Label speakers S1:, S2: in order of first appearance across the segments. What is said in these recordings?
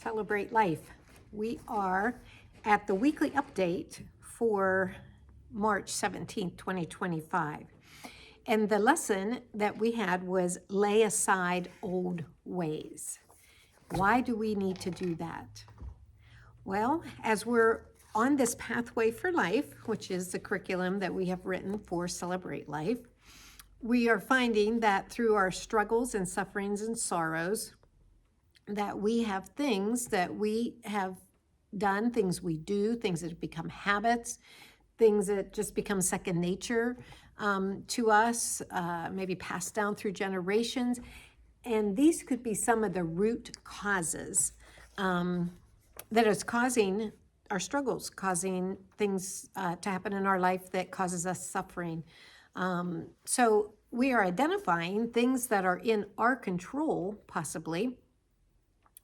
S1: Celebrate Life. We are at the weekly update for March 17th, 2025. And the lesson that we had was lay aside old ways. Why do we need to do that? Well, as we're on this pathway for life, which is the curriculum that we have written for Celebrate Life, we are finding that through our struggles and sufferings and sorrows, that we have things that we have done, things we do, things that have become habits, things that just become second nature to us, maybe passed down through generations. And these could be some of the root causes that is causing our struggles, causing things to happen in our life that causes us suffering. So we are identifying things that are in our control, possibly,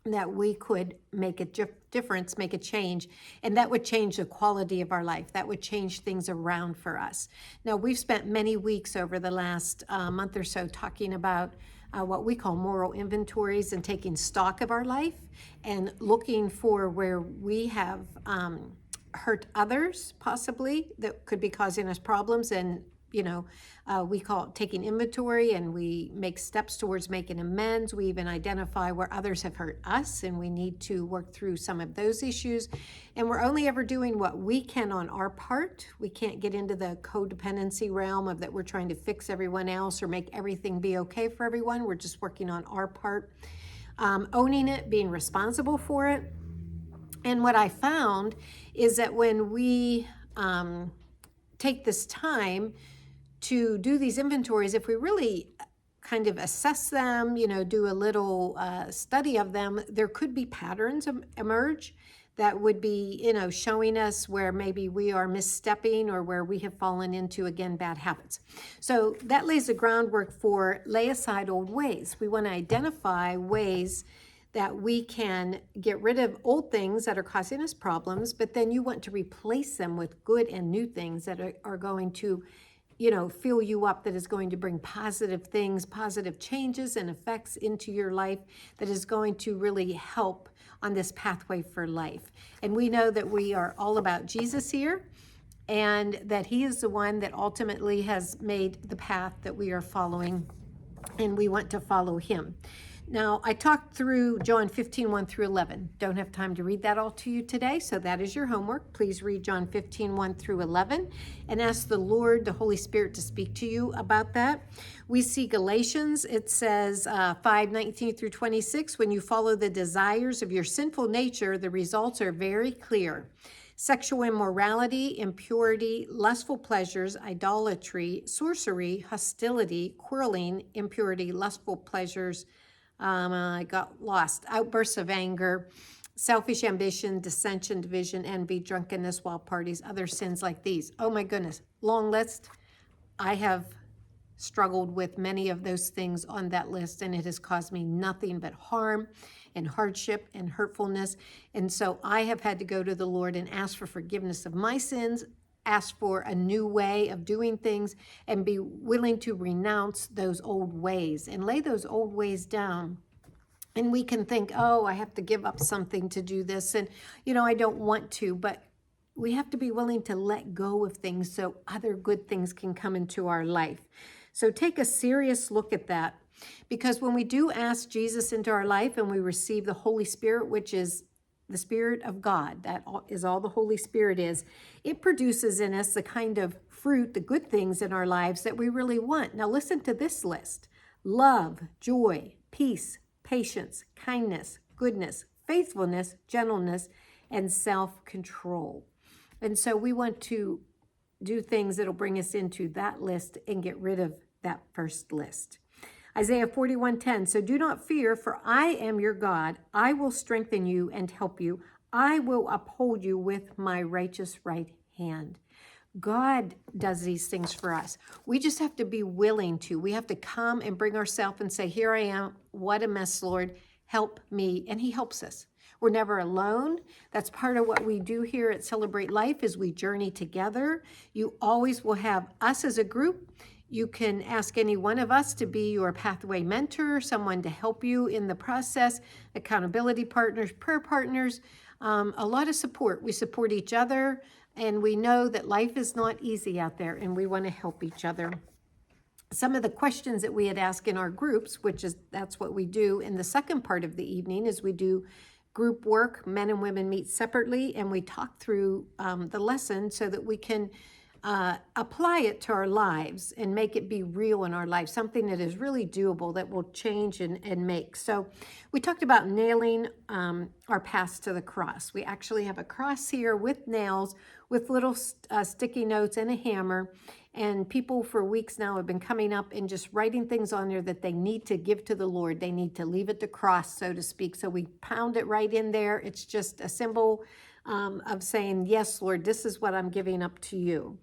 S1: that we could make a difference, make a change, and that would change the quality of our life. That would change things around for us. Now, we've spent many weeks over the last month or so talking about what we call moral inventories and taking stock of our life and looking for where we have hurt others, possibly, that could be causing us problems. And we call it taking inventory, and we make steps towards making amends. We even identify where others have hurt us, and we need to work through some of those issues. And we're only ever doing what we can on our part. We can't get into the codependency realm of that we're trying to fix everyone else or make everything be okay for everyone. We're just working on our part, owning it, being responsible for it. And what I found is that when we take this time to do these inventories, if we really kind of assess them, do a little study of them, there could be patterns emerge that would be, showing us where maybe we are misstepping or where we have fallen into, again, bad habits. So that lays the groundwork for lay aside old ways. We want to identify ways that we can get rid of old things that are causing us problems, but then you want to replace them with good and new things that are going to fill you up, that is going to bring positive things, positive changes and effects into your life, that is going to really help on this pathway for life. And we know that we are all about Jesus here, and that he is the one that ultimately has made the path that we are following, and we want to follow him. Now, I talked through John 15, 1 through 11. Don't have time to read that all to you today, so that is your homework. Please read John 15, 1 through 11, and ask the Lord, the Holy Spirit, to speak to you about that. We see Galatians, it says 5, 19 through 26, when you follow the desires of your sinful nature, the results are very clear. Sexual immorality, impurity, lustful pleasures, idolatry, sorcery, hostility, quarreling, impurity, lustful pleasures, I got lost. Outbursts of anger, selfish ambition, dissension, division, envy, drunkenness, wild parties, other sins like these. Oh my goodness, long list. I have struggled with many of those things on that list, and it has caused me nothing but harm and hardship and hurtfulness. And so I have had to go to the Lord and ask for forgiveness of my sins, ask for a new way of doing things, and be willing to renounce those old ways and lay those old ways down. And we can think, oh, I have to give up something to do this, and I don't want to, but we have to be willing to let go of things so other good things can come into our life. So take a serious look at that, because when we do ask Jesus into our life and we receive the Holy Spirit, which is the Spirit of God, that is all the Holy Spirit is, it produces in us the kind of fruit, the good things in our lives that we really want. Now listen to this list: love, joy, peace, patience, kindness, goodness, faithfulness, gentleness, and self-control. And so we want to do things that'll bring us into that list and get rid of that first list. Isaiah 41:10, so do not fear, for I am your God. I will strengthen you and help you. I will uphold you with my righteous right hand. God does these things for us. We just have to be willing to. We have to come and bring ourselves and say, here I am. What a mess, Lord. Help me. And he helps us. We're never alone. That's part of what we do here at Celebrate Life, is we journey together. You always will have us as a group. You can ask any one of us to be your pathway mentor, someone to help you in the process, accountability partners, prayer partners, a lot of support. We support each other, and we know that life is not easy out there, and we want to help each other. Some of the questions that we had asked in our groups, that's what we do in the second part of the evening, is we do group work. Men and women meet separately, and we talk through the lesson so that we can apply it to our lives and make it be real in our lives, something that is really doable, that will change and make. So we talked about nailing our past to the cross. We actually have a cross here with nails, with little sticky notes and a hammer. And people for weeks now have been coming up and just writing things on there that they need to give to the Lord. They need to leave at the cross, so to speak. So we pound it right in there. It's just a symbol of saying, yes, Lord, this is what I'm giving up to you.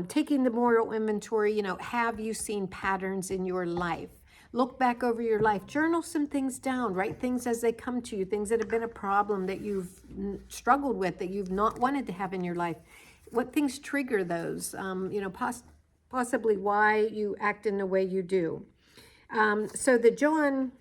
S1: Taking the moral inventory, have you seen patterns in your life? Look back over your life, journal some things down, write things as they come to you, things that have been a problem that you've struggled with, that you've not wanted to have in your life. What things trigger those, possibly why you act in the way you do. So the John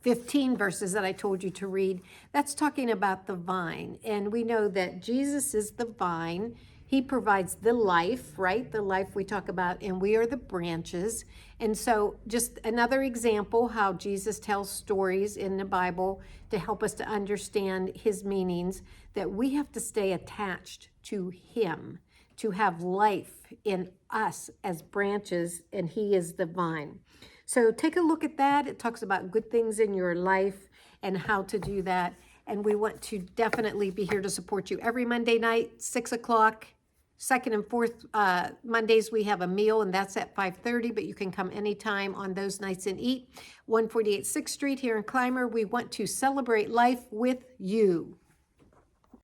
S1: 15 verses that I told you to read, that's talking about the vine. And we know that Jesus is the vine. He provides the life, right? The life we talk about, and we are the branches. And so just another example how Jesus tells stories in the Bible to help us to understand his meanings, that we have to stay attached to him, to have life in us as branches, and he is the vine. So take a look at that. It talks about good things in your life and how to do that. And we want to definitely be here to support you every Monday night, 6 o'clock. Second and fourth Mondays, we have a meal, and that's at 5:30, but you can come anytime on those nights and eat. 148 6th Street here in Clymer. We want to celebrate life with you.